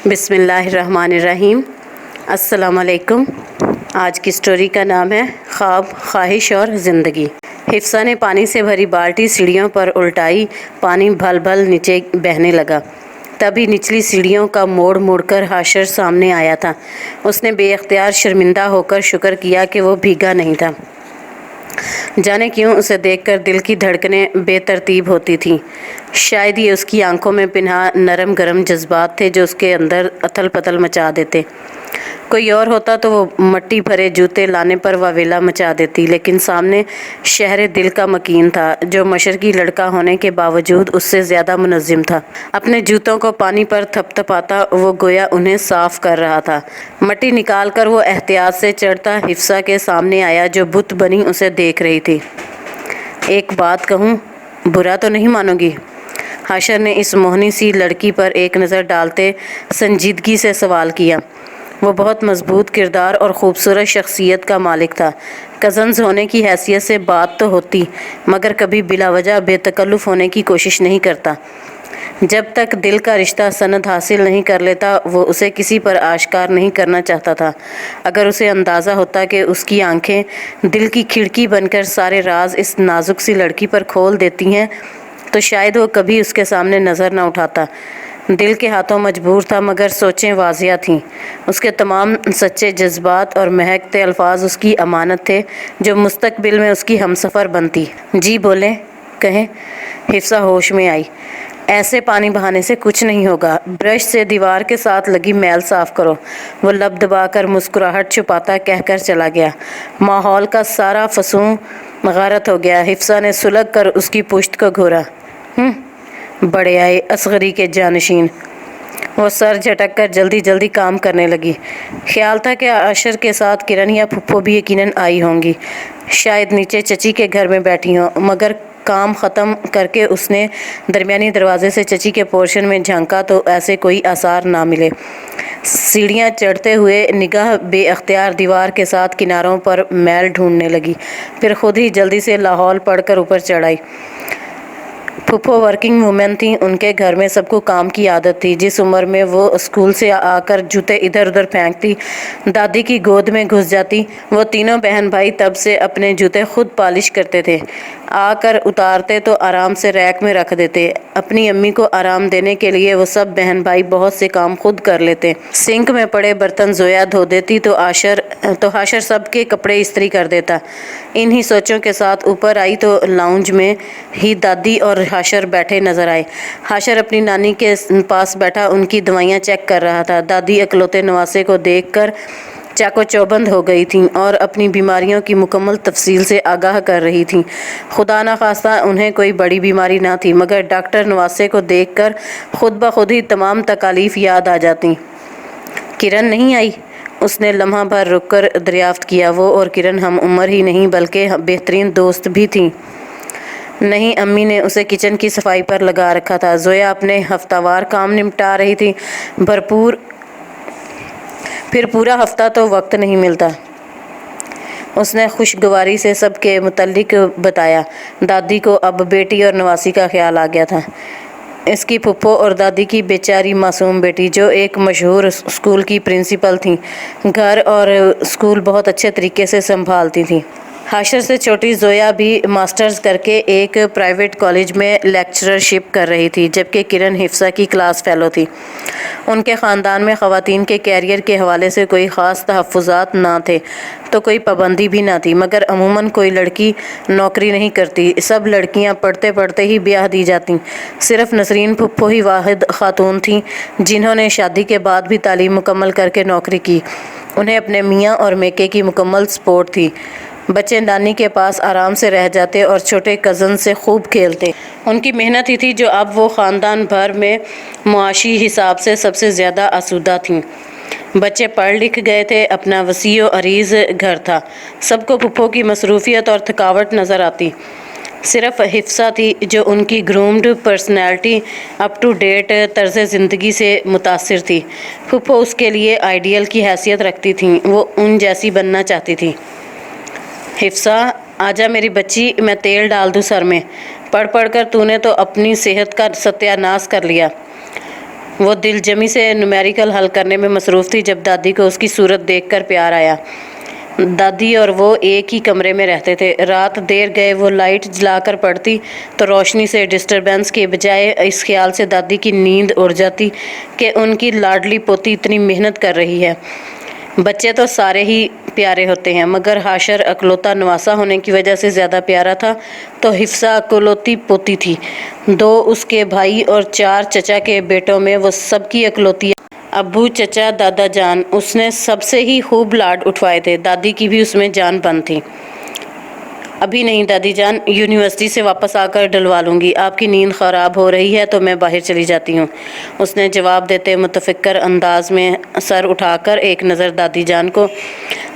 بسم اللہ الرحمن الرحیم۔ السلام علیکم۔ آج کی سٹوری کا نام ہے خواب، خواہش اور زندگی۔ حفصہ نے پانی سے بھری بالٹی سیڑھیوں پر الٹائی، پانی بھل بھل نیچے بہنے لگا۔ تبھی نچلی سیڑھیوں کا موڑ مڑ کر حاشر سامنے آیا تھا۔ اس نے بے اختیار شرمندہ ہو کر شکر کیا کہ وہ بھیگا نہیں تھا۔ جانے کیوں اسے دیکھ کر دل کی دھڑکنیں بے ترتیب ہوتی تھیں۔ شاید یہ اس کی آنکھوں میں پنہاں نرم گرم جذبات تھے جو اس کے اندر اتھل پتھل مچا دیتے۔ کوئی اور ہوتا تو وہ مٹی بھرے جوتے لانے پر واویلا مچا دیتی، لیکن سامنے شہر دل کا مکین تھا جو مشرقی لڑکا ہونے کے باوجود اس سے زیادہ منظم تھا۔ اپنے جوتوں کو پانی پر تھپ تھپاتا وہ گویا انہیں صاف کر رہا تھا۔ مٹی نکال کر وہ احتیاط سے چڑھتا حفصہ کے سامنے آیا جو بت بنی اسے دیکھ رہی تھی۔ ایک بات کہوں، برا تو نہیں مانو گی؟ حاشر نے اس موہنی سی لڑکی پر ایک نظر ڈالتے سنجیدگی سے سوال کیا۔ وہ بہت مضبوط کردار اور خوبصورت شخصیت کا مالک تھا۔ کزنز ہونے کی حیثیت سے بات تو ہوتی، مگر کبھی بلا وجہ بے تکلف ہونے کی کوشش نہیں کرتا۔ جب تک دل کا رشتہ سند حاصل نہیں کر لیتا وہ اسے کسی پر آشکار نہیں کرنا چاہتا تھا۔ اگر اسے اندازہ ہوتا کہ اس کی آنکھیں دل کی کھڑکی بن کر سارے راز اس نازک سی لڑکی پر کھول دیتی ہیں تو شاید وہ کبھی اس کے سامنے نظر نہ اٹھاتا۔ دل کے ہاتھوں مجبور تھا، مگر سوچیں واضح تھیں۔ اس کے تمام سچے جذبات اور مہکتے الفاظ اس کی امانت تھے جو مستقبل میں اس کی ہمسفر بنتی۔ جی بولیں، کہیں۔ حفصہ ہوش میں آئی۔ ایسے پانی بہانے سے کچھ نہیں ہوگا، برش سے دیوار کے ساتھ لگی میل صاف کرو۔ وہ لب دبا کر مسکراہٹ چھپاتا کہہ کر چلا گیا۔ ماحول کا سارا فسوں غارت ہو گیا۔ حفصہ نے سلگ کر اس کی پشت کو گھورا۔ بڑے آئے اصغری کے جانشین۔ وہ سر جھٹک کر جلدی جلدی کام کرنے لگی۔ خیال تھا کہ عاشر کے ساتھ کرن یا پھپھو بھی یقیناً آئی ہوں گی، شاید نیچے چچی کے گھر میں بیٹھی ہوں، مگر کام ختم کر کے اس نے درمیانی دروازے سے چچی کے پورشن میں جھانکا تو ایسے کوئی آثار نہ ملے۔ سیڑھیاں چڑھتے ہوئے نگاہ بے اختیار دیوار کے ساتھ کناروں پر میل ڈھونڈنے لگی، پھر خود ہی جلدی سے لاہور پڑھ کر اوپر چڑھ آئی۔ پھپھو ورکنگ وومن تھیں، ان کے گھر میں سب کو کام کی عادت تھی۔ جس عمر میں وہ اسکول سے آ کر جوتے ادھر ادھر پھینکتی، دادی کی گود میں گھس جاتی، وہ تینوں بہن بھائی تب سے اپنے جوتے خود پالش کرتے تھے۔ آ کر اتارتے تو آرام سے ریک میں رکھ دیتے۔ اپنی امی کو آرام دینے کے لیے وہ سب بہن بھائی بہت سے کام خود کر لیتے۔ سنک میں پڑے برتن زویا دھو دیتی تو حاشر سب کے کپڑے استری کر دیتا۔ انہی سوچوں کے ساتھ اوپر آئی تو لاؤنج میں ہی دادی اور حاشر بیٹھے نظر آئے۔ حاشر اپنی نانی کے پاس بیٹھا ان کی دوائیاں چیک کر رہا تھا۔ دادی اکلوتے نواسے کو دیکھ کر چاقو چوبند ہو گئی تھیں اور اپنی بیماریوں کی مکمل تفصیل سے آگاہ کر رہی تھیں۔ خدا نخواستہ انہیں کوئی بڑی بیماری نہ تھی، مگر ڈاکٹر نواسے کو دیکھ کر خود بخود ہی تمام تکالیف یاد آ جاتی۔ کرن نہیں آئی؟ اس نے لمحہ بھر رک کر دریافت کیا۔ وہ اور کرن ہم عمر ہی نہیں بلکہ بہترین دوست بھی تھیں۔ نہیں، امی نے اسے کچن کی صفائی پر لگا رکھا تھا۔ زویا اپنے ہفتہ وار کام نمٹا رہی تھی۔ پھر پورا ہفتہ تو وقت نہیں ملتا۔ اس نے خوشگواری سے سب کے متعلق بتایا۔ دادی کو اب بیٹی اور نواسی کا خیال آ گیا تھا۔ اس کی پھپھو اور دادی کی بیچاری معصوم بیٹی جو ایک مشہور اسکول کی پرنسپل تھیں، گھر اور اسکول بہت اچھے طریقے سے سنبھالتی تھیں۔ حاشر سے چھوٹی زویا بھی ماسٹرز کر کے ایک پرائیویٹ کالج میں لیکچررشپ کر رہی تھی، جبکہ کرن حفصہ کی کلاس فیلو تھی۔ ان کے خاندان میں خواتین کے کیریئر کے حوالے سے کوئی خاص تحفظات نہ تھے تو کوئی پابندی بھی نہ تھی، مگر عموماً کوئی لڑکی نوکری نہیں کرتی، سب لڑکیاں پڑھتے پڑھتے ہی بیاہ دی جاتیں۔ صرف نسرین پھپھو ہی واحد خاتون تھیں جنہوں نے شادی کے بعد بھی تعلیم مکمل کر کے نوکری کی۔ انہیں اپنے میاں اور میکے کی مکمل سپورٹ تھی۔ بچے نانی کے پاس آرام سے رہ جاتے اور چھوٹے کزن سے خوب کھیلتے۔ ان کی محنت ہی تھی جو اب وہ خاندان بھر میں معاشی حساب سے سب سے زیادہ آسودہ تھیں۔ بچے پڑھ لکھ گئے تھے، اپنا وسیع و عریض گھر تھا۔ سب کو پھپھو کی مصروفیت اور تھکاوٹ نظر آتی۔ صرف حفصہ تھی جو ان کی groomed personality, up to date طرز زندگی سے متاثر تھی۔ پھپھو اس کے لیے آئیڈیل کی حیثیت رکھتی تھیں، وہ ان جیسی بننا چاہتی تھی۔ حفصہ، آجا میری بچی، میں تیل ڈال دوں سر میں، پڑھ پڑھ کر تو نے تو اپنی صحت کا ستیہ ناش کر لیا۔ وہ دل جمی سے نومیریکل حل کرنے میں مصروف تھی جب دادی کو اس کی صورت دیکھ کر پیار آیا۔ دادی اور وہ ایک ہی کمرے میں رہتے تھے۔ رات دیر گئے وہ لائٹ جلا کر پڑتی تو روشنی سے ڈسٹربنس کے بجائے اس خیال سے دادی کی نیند اڑ جاتی کہ ان کی لاڈلی پوتی اتنی محنت کر رہی ہے۔ بچے تو سارے ہی پیارے ہوتے ہیں، مگر حاشر اکلوتا نواسا ہونے کی وجہ سے زیادہ پیارا تھا تو حفصہ اکلوتی پوتی تھی۔ 2 اس کے بھائی اور 4 چچا کے بیٹوں میں وہ سب کی اکلوتی ابو، چچا، دادا جان اس نے سب سے ہی خوب لاڈ اٹھوائے تھے۔ دادی کی بھی اس میں جان بند تھی۔ ابھی نہیں دادی جان، یونیورسٹی سے واپس آ کر ڈلوا لوں گی۔ آپ کی نیند خراب ہو رہی ہے تو میں باہر چلی جاتی ہوں، اس نے جواب دیتے متفکر انداز میں سر اٹھا کر ایک نظر دادی جان کو،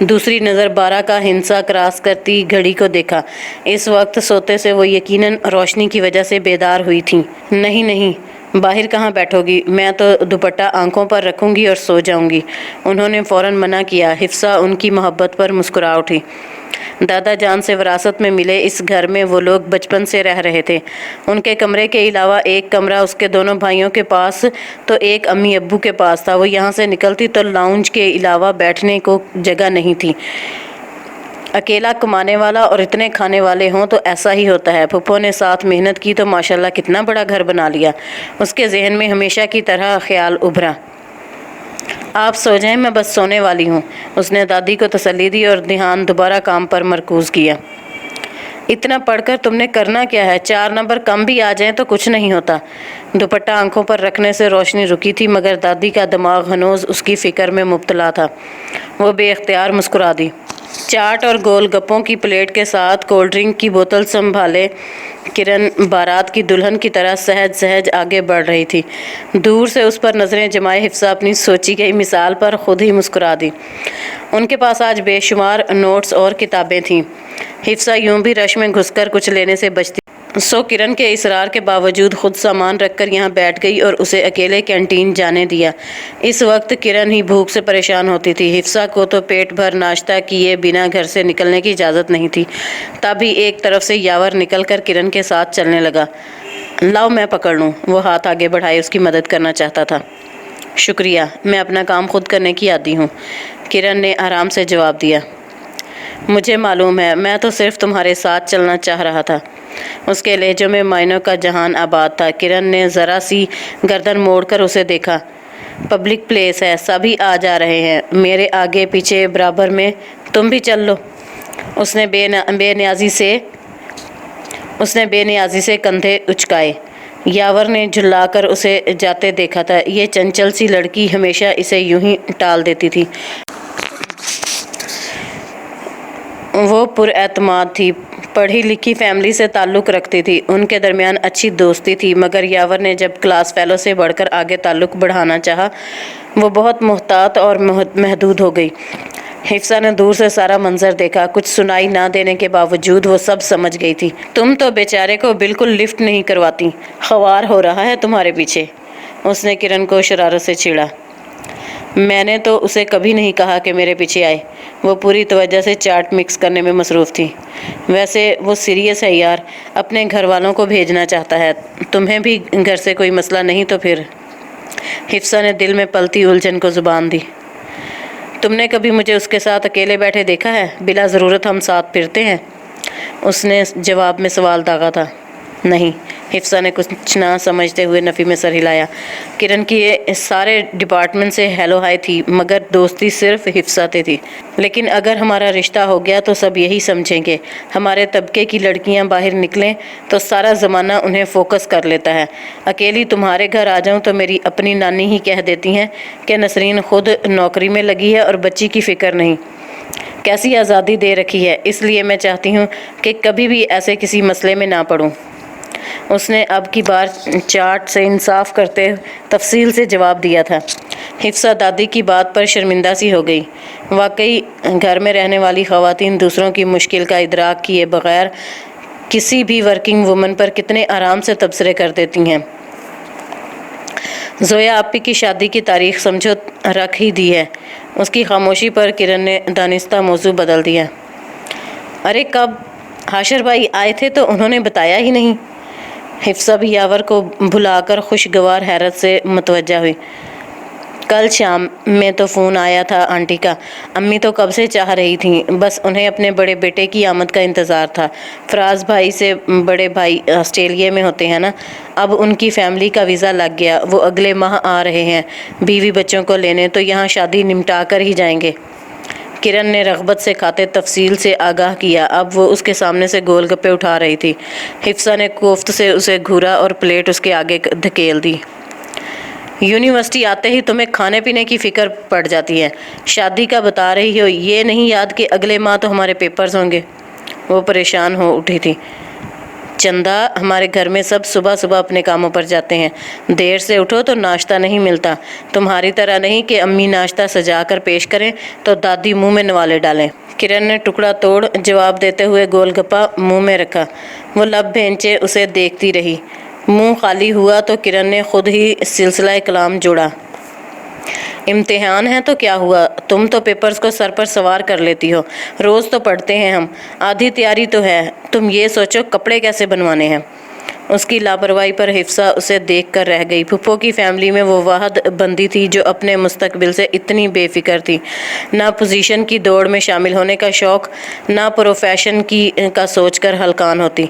دوسری نظر 12 کا ہندسہ کراس کرتی گھڑی کو دیکھا۔ اس وقت سوتے سے وہ یقیناً روشنی کی وجہ سے بیدار ہوئی تھیں۔ نہیں، باہر کہاں بیٹھو گی؟ میں تو دوپٹہ آنکھوں پر رکھوں گی اور سو جاؤں گی۔ انہوں نے فوراً منع کیا۔ حفصہ ان کی محبت پر مسکرا اٹھی۔ دادا جان سے وراثت میں ملے اس گھر میں وہ لوگ بچپن سے رہ رہے تھے۔ ان کے کمرے کے علاوہ ایک کمرہ اس کے دونوں بھائیوں کے پاس تو ایک امی ابو کے پاس تھا۔ وہ یہاں سے نکلتی تو لاؤنج کے علاوہ بیٹھنے کو جگہ نہیں تھی۔ اکیلا کمانے والا اور اتنے کھانے والے ہوں تو ایسا ہی ہوتا ہے۔ پھپھو نے ساتھ محنت کی تو ماشاءاللہ کتنا بڑا گھر بنا لیا۔ اس کے ذہن میں ہمیشہ کی طرح خیال ابھرا۔ آپ سو جائیں، میں بس سونے والی ہوں، اس نے دادی کو تسلی دی اور دھیان دوبارہ کام پر مرکوز کیا۔ اتنا پڑھ کر تم نے کرنا کیا ہے؟ 4 نمبر کم بھی آ جائیں تو کچھ نہیں ہوتا۔ دوپٹہ آنکھوں پر رکھنے سے روشنی رکی تھی مگر دادی کا دماغ ہنوز اس کی فکر میں مبتلا تھا۔ وہ بے اختیار مسکرا دی۔ چاٹ اور گول گپوں کی پلیٹ کے ساتھ کولڈ ڈرنک کی بوتل سنبھالے کرن بارات کی دلہن کی طرح سہج آگے بڑھ رہی تھی۔ دور سے اس پر نظریں جمائے حفصہ اپنی سوچی گئی مثال پر خود ہی مسکرا دی۔ ان کے پاس آج بے شمار نوٹس اور کتابیں تھیں۔ حفصہ یوں بھی رش میں گھس کر کچھ لینے سے بچتی سو کرن کے اصرار کے باوجود خود سامان رکھ کر یہاں بیٹھ گئی اور اسے اکیلے کینٹین جانے دیا۔ اس وقت کرن ہی بھوک سے پریشان ہوتی تھی۔ حفصہ کو تو پیٹ بھر ناشتہ کیے بنا گھر سے نکلنے کی اجازت نہیں تھی۔ تبھی ایک طرف سے یاور نکل کر کرن کے ساتھ چلنے لگا۔ لاؤ میں پکڑ لوں، وہ ہاتھ آگے بڑھائے اس کی مدد کرنا چاہتا تھا۔ شکریہ، میں اپنا کام خود کرنے کی عادی ہوں، کرن نے آرام سے جواب دیا۔ مجھے معلوم ہے، میں تو صرف تمہارے ساتھ چلنا چاہ رہا تھا۔ اس کے لہجوں میں معنوں کا جہان آباد تھا۔ کرن نے ذرا سی گردن موڑ کر اسے دیکھا۔ پبلک پلیس ہے، سبھی آ جا رہے ہیں، میرے آگے پیچھے برابر میں، تم بھی چل لو۔ اس نے بے نیازی سے کندھے اچکائے۔ یاور نے جھلا کر اسے جاتے دیکھا تھا۔ یہ چنچل سی لڑکی ہمیشہ اسے یوں ہی ٹال دیتی تھی۔ وہ پر اعتماد تھی، پڑھی لکھی فیملی سے تعلق رکھتی تھی، ان کے درمیان اچھی دوستی تھی، مگر یاور نے جب کلاس فیلو سے بڑھ کر آگے تعلق بڑھانا چاہا وہ بہت محتاط اور محدود ہو گئی۔ حفصہ نے دور سے سارا منظر دیکھا۔ کچھ سنائی نہ دینے کے باوجود وہ سب سمجھ گئی تھی۔ تم تو بیچارے کو بالکل لفٹ نہیں کرواتی، خوار ہو رہا ہے تمہارے پیچھے، اس نے کرن کو شرارت سے چھیڑا۔ میں نے تو اسے کبھی نہیں کہا کہ میرے پیچھے آئے، وہ پوری توجہ سے چاٹ مکس کرنے میں مصروف تھی۔ ویسے وہ سیریس ہے یار، اپنے گھر والوں کو بھیجنا چاہتا ہے، تمہیں بھی گھر سے کوئی مسئلہ نہیں تو پھر؟ حفصہ نے دل میں پلتی الجھن کو زبان دی۔ تم نے کبھی مجھے اس کے ساتھ اکیلے بیٹھے دیکھا ہے؟ بلا ضرورت ہم ساتھ پھرتے ہیں، اس نے جواب میں سوال داغا تھا۔ نہیں، حفصہ نے کچھ نہ سمجھتے ہوئے نفی میں سر ہلایا۔ کرن کی سارے ڈپارٹمنٹ سے ہیلو ہائی تھی مگر دوستی صرف حفصہ سے تھی۔ لیکن اگر ہمارا رشتہ ہو گیا تو سب یہی سمجھیں گے، ہمارے طبقے کی لڑکیاں باہر نکلیں تو سارا زمانہ انہیں فوکس کر لیتا ہے۔ اکیلی تمہارے گھر آ جاؤں تو میری اپنی نانی ہی کہہ دیتی ہیں کہ نسرین خود نوکری میں لگی ہے اور بچی کی فکر نہیں۔ کیسی آزادی دے رکھی ہے، اس لیے میں چاہتی ہوں کہ کبھی بھی ایسے کسی مسئلے میں نہ پڑوں، اس نے اب کی بار چاٹ سے انصاف کرتے تفصیل سے جواب دیا تھا۔ حفصہ دادی کی بات پر شرمندہ سی ہو گئی۔ واقعی گھر میں رہنے والی خواتین دوسروں کی مشکل کا ادراک کیے بغیر کسی بھی ورکنگ وومن پر کتنے آرام سے تبصرے کر دیتی ہیں۔ زویا آپی کی شادی کی تاریخ سمجھو رکھ ہی دی ہے، اس کی خاموشی پر کرن نے دانستہ موضوع بدل دیا۔ ارے کب؟ حاشر بھائی آئے تھے تو انہوں نے بتایا ہی نہیں، حفصہ بھی یاور کو بھلا کر خوشگوار حیرت سے متوجہ ہوئی۔ کل شام میں تو فون آیا تھا آنٹی کا، امی تو کب سے چاہ رہی تھیں، بس انہیں اپنے بڑے بیٹے کی آمد کا انتظار تھا۔ فراز بھائی سے بڑے بھائی آسٹریلیا میں ہوتے ہیں نا، اب ان کی فیملی کا ویزا لگ گیا، وہ اگلے ماہ آ رہے ہیں بیوی بچوں کو لینے، تو یہاں شادی نمٹا کر ہی جائیں گے۔ کرن نے رغبت سے کھاتے تفصیل سے آگاہ کیا۔ اب وہ اس کے سامنے سے گول گپے اٹھا رہی تھی۔ حفصہ نے کوفت سے اسے گھورا اور پلیٹ اس کے آگے دھکیل دی۔ یونیورسٹی آتے ہی تمہیں کھانے پینے کی فکر پڑ جاتی ہے، شادی کا بتا رہی ہو، یہ نہیں یاد کہ اگلے ماہ تو ہمارے پیپرز ہوں گے؟ وہ پریشان ہو اٹھی تھی۔ چندہ، ہمارے گھر میں سب صبح صبح اپنے کاموں پر جاتے ہیں، دیر سے اٹھو تو ناشتہ نہیں ملتا، تمہاری طرح نہیں کہ امی ناشتہ سجا کر پیش کریں تو دادی منہ میں نوالے ڈالیں۔ کرن نے ٹکڑا توڑ جواب دیتے ہوئے گول گپا منہ میں رکھا۔ وہ لب بھینچے اسے دیکھتی رہی۔ منہ خالی ہوا تو کرن نے خود ہی سلسلہ کلام جوڑا۔ امتحان ہے تو کیا ہوا، تم تو پیپرز کو سر پر سوار کر لیتی ہو، روز تو پڑھتے ہیں ہم، آدھی تیاری تو ہے، تم یہ سوچو کپڑے کیسے بنوانے ہیں۔ اس کی لاپرواہی پر حفصہ اسے دیکھ کر رہ گئی۔ پھپھو کی فیملی میں وہ واحد بندی تھی جو اپنے مستقبل سے اتنی بے فکر تھی، نہ پوزیشن کی دوڑ میں شامل ہونے کا شوق، نہ پروفیشن کا سوچ کر ہلکان ہوتی،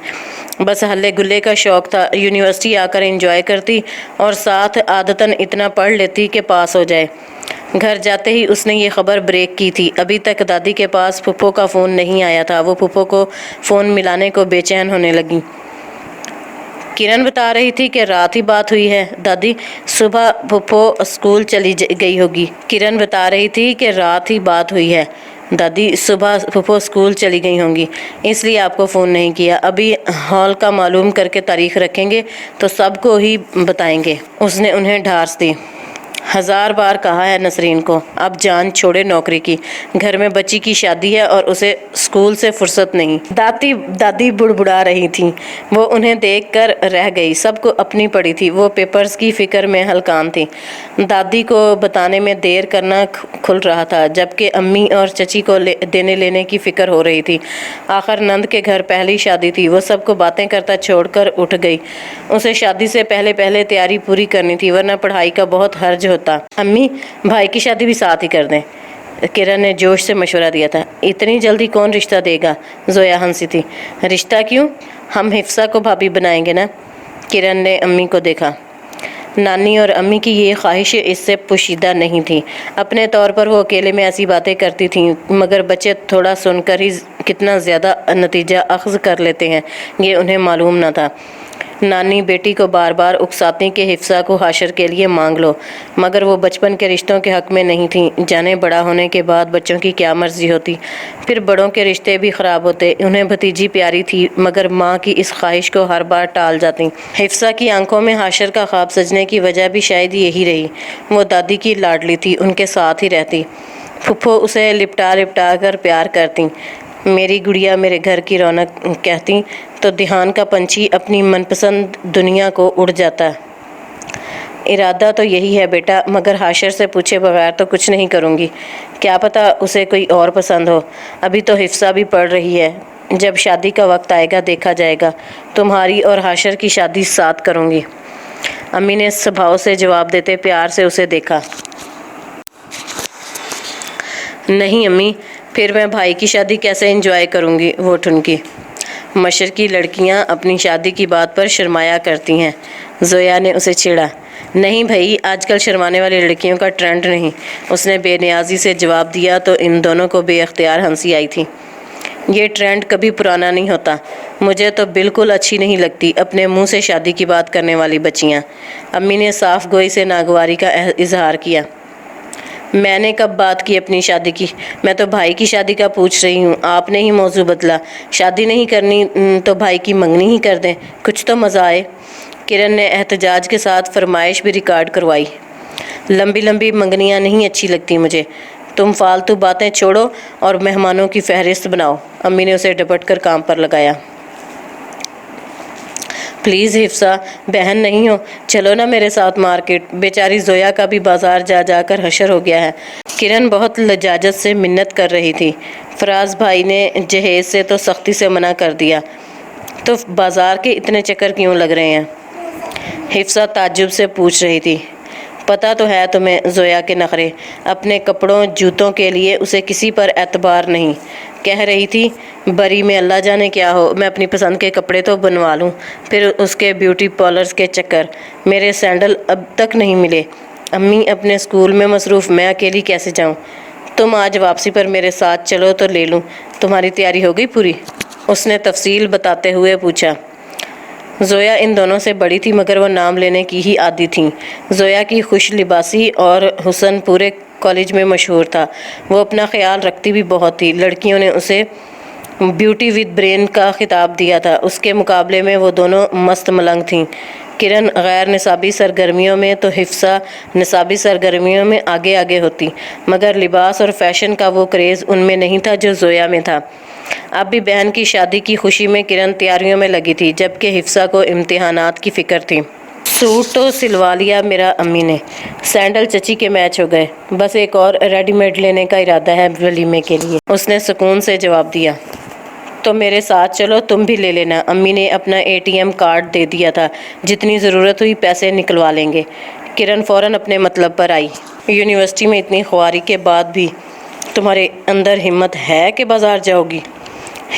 بس ہلے گلے کا شوق تھا۔ یونیورسٹی آ کر انجوائے کرتی اور ساتھ عادتاً اتنا پڑھ لیتی کہ پاس ہو جائے۔ گھر جاتے ہی اس نے یہ خبر بریک کی تھی، ابھی تک دادی کے پاس پھپھو کا فون نہیں آیا تھا۔ وہ پھپھو کو فون ملانے کو بے چین ہونے لگی۔ کرن بتا رہی تھی کہ رات ہی بات ہوئی ہے دادی، صبح پھپھو اسکول چلی گئی ہوگی۔ کرن بتا رہی تھی کہ رات ہی بات ہوئی ہے دادی، صبح پھپھو اسکول چلی گئی ہوں گی، اس لیے آپ کو فون نہیں کیا، ابھی ہال کا معلوم کر کے تاریخ رکھیں گے تو سب کو ہی بتائیں گے۔ اس نے انہیں ڈھارس دی۔ 1000 بار کہا ہے نسرین کو، اب جان چھوڑے نوکری کی، گھر میں بچی کی شادی ہے اور اسے اسکول سے فرصت نہیں۔ دادی بڑبڑا رہی تھیں۔ وہ انہیں دیکھ کر رہ گئی، سب کو اپنی پڑی تھی، وہ پیپرز کی فکر میں ہلکان تھی۔ دادی کو بتانے میں دیر کرنا کھل رہا تھا، جبکہ امی اور چچی کو دینے لینے کی فکر ہو رہی تھی۔ آخر نند کے گھر پہلی شادی تھی، وہ سب کو باتیں کرتا چھوڑ کر اٹھ گئی۔ اسے شادی سے پہلے تیاری پوری کرنی تھی، ورنہ پڑھائی کا بہت حرج ہوتا۔ امی، بھائی کی شادی بھی ساتھ ہی کر دیں، کرن نے جوش سے مشورہ دیا تھا۔ اتنی جلدی کون رشتہ دے گا؟ زویا ہنسی تھی۔ رشتہ کیوں، ہم حفصہ کو بھابھی بنائیں گے نا۔ کرن نے امی کو دیکھا۔ نانی اور امی کی یہ خواہش اس سے پوشیدہ نہیں تھی، اپنے طور پر وہ اکیلے میں ایسی باتیں کرتی تھیں، مگر بچے تھوڑا سن کر ہی کتنا زیادہ نتیجہ اخذ کر لیتے ہیں یہ انہیں معلوم نہ تھا۔ نانی بیٹی کو بار بار اکساتی کہ حفصہ کو حاشر کے لیے مانگ لو، مگر وہ بچپن کے رشتوں کے حق میں نہیں تھیں، جانے بڑا ہونے کے بعد بچوں کی کیا مرضی ہوتی، پھر بڑوں کے رشتے بھی خراب ہوتے۔ انہیں بھتیجی پیاری تھی، مگر ماں کی اس خواہش کو ہر بار ٹال جاتی۔ حفصہ کی آنکھوں میں حاشر کا خواب سجنے کی وجہ بھی شاید یہی رہی، وہ دادی کی لاڈلی تھی، ان کے ساتھ ہی رہتی، پھپھو اسے لپٹا کر پیار کرتی، میری گڑیا میرے گھر کی رونق کہتی تو دھیان کا پنچھی اپنی من پسند دنیا کو اڑ جاتا۔ ارادہ تو یہی ہے بیٹا، مگر حاشر سے پوچھے بغیر تو کچھ نہیں کروں گی، کیا پتہ اسے کوئی اور پسند ہو، ابھی تو حفصہ بھی پڑھ رہی ہے، جب شادی کا وقت آئے گا دیکھا جائے گا، تمہاری اور حاشر کی شادی ساتھ کروں گی۔ امی نے سبھاؤ سے جواب دیتے پیار سے اسے دیکھا۔ نہیں امی، پھر میں بھائی کی شادی کیسے انجوائے کروں گی، وہ ٹھنکی۔ مشرقی لڑکیاں اپنی شادی کی بات پر شرمایا کرتی ہیں، زویا نے اسے چھیڑا۔ نہیں بھائی، آج کل شرمانے والی لڑکیوں کا ٹرینڈ نہیں، اس نے بے نیازی سے جواب دیا تو ان دونوں کو بے اختیار ہنسی آئی تھی۔ یہ ٹرینڈ کبھی پرانا نہیں ہوتا، مجھے تو بالکل اچھی نہیں لگتی اپنے منہ سے شادی کی بات کرنے والی بچیاں۔ امی نے صاف گوئی سے ناگواری کا اظہار کیا۔ میں نے کب بات کی اپنی شادی کی، میں تو بھائی کی شادی کا پوچھ رہی ہوں، آپ نے ہی موضوع بدلا، شادی نہیں کرنی تو بھائی کی منگنی ہی کر دیں، کچھ تو مزہ آئے۔ کرن نے احتجاج کے ساتھ فرمائش بھی ریکارڈ کروائی۔ لمبی منگنیاں نہیں اچھی لگتی مجھے، تم فالتو باتیں چھوڑو اور مہمانوں کی فہرست بناؤ، امی نے اسے ڈپٹ کر کام پر لگایا۔ پلیز حفصہ، بہن نہیں ہو، چلو نا میرے ساتھ مارکیٹ، بیچاری زویا کا بھی بازار جا کر حشر ہو گیا ہے۔ کرن بہت لجاجت سے منت کر رہی تھی۔ فراز بھائی نے جہیز سے تو سختی سے منع کر دیا، تو بازار کے اتنے چکر کیوں لگ رہے ہیں؟ حفصہ تعجب سے پوچھ رہی تھی۔ پتہ تو ہے تمہیں زویا کے نخرے، اپنے کپڑوں جوتوں کے لیے اسے کسی پر اعتبار نہیں۔ کہہ رہی تھی بری میں اللہ جانے کیا ہو، میں اپنی پسند کے کپڑے تو بنوا لوں، پھر اس کے بیوٹی پارلرز کے چکر۔ میرے سینڈل اب تک نہیں ملے، امی اپنے اسکول میں مصروف، میں اکیلی کیسے جاؤں؟ تم آج واپسی پر میرے ساتھ چلو تو لے لوں۔ تمہاری تیاری ہو گئی پوری؟ اس نے تفصیل بتاتے ہوئے پوچھا۔ زویا ان دونوں سے بڑی تھی مگر وہ نام لینے کی ہی عادی تھیں۔ زویا کی خوش لباسی اور حسن پورے کالج میں مشہور تھا۔ وہ اپنا خیال رکھتی بھی بہت تھی۔ لڑکیوں نے اسے بیوٹی ود برین کا خطاب دیا تھا۔ اس کے مقابلے میں وہ دونوں مست ملنگ تھیں۔ کرن غیر نصابی سرگرمیوں میں تو حفصہ نصابی سرگرمیوں میں آگے آگے ہوتی، مگر لباس اور فیشن کا وہ کریز ان میں نہیں تھا جو زویا میں تھا۔ اب بھی بہن کی شادی کی خوشی میں کرن تیاریوں میں لگی تھی، جبکہ حفصہ کو امتحانات کی فکر تھی۔ سوٹ تو سلوا لیا میرا امی نے، سینڈل چچی کے میچ ہو گئے، بس ایک اور ریڈی میڈ لینے کا ارادہ ہے ولیمے کے لیے، اس نے سکون سے جواب دیا۔ تو میرے ساتھ چلو، تم بھی لے لینا، امی نے اپنا ATM کارڈ دے دیا تھا، جتنی ضرورت ہوئی پیسے نکلوا لیں گے۔ کرن فوراً اپنے مطلب پر آئی۔ یونیورسٹی میں اتنی خواری کے بعد بھی تمہارے اندر ہمت ہے کہ بازار جاؤ گی؟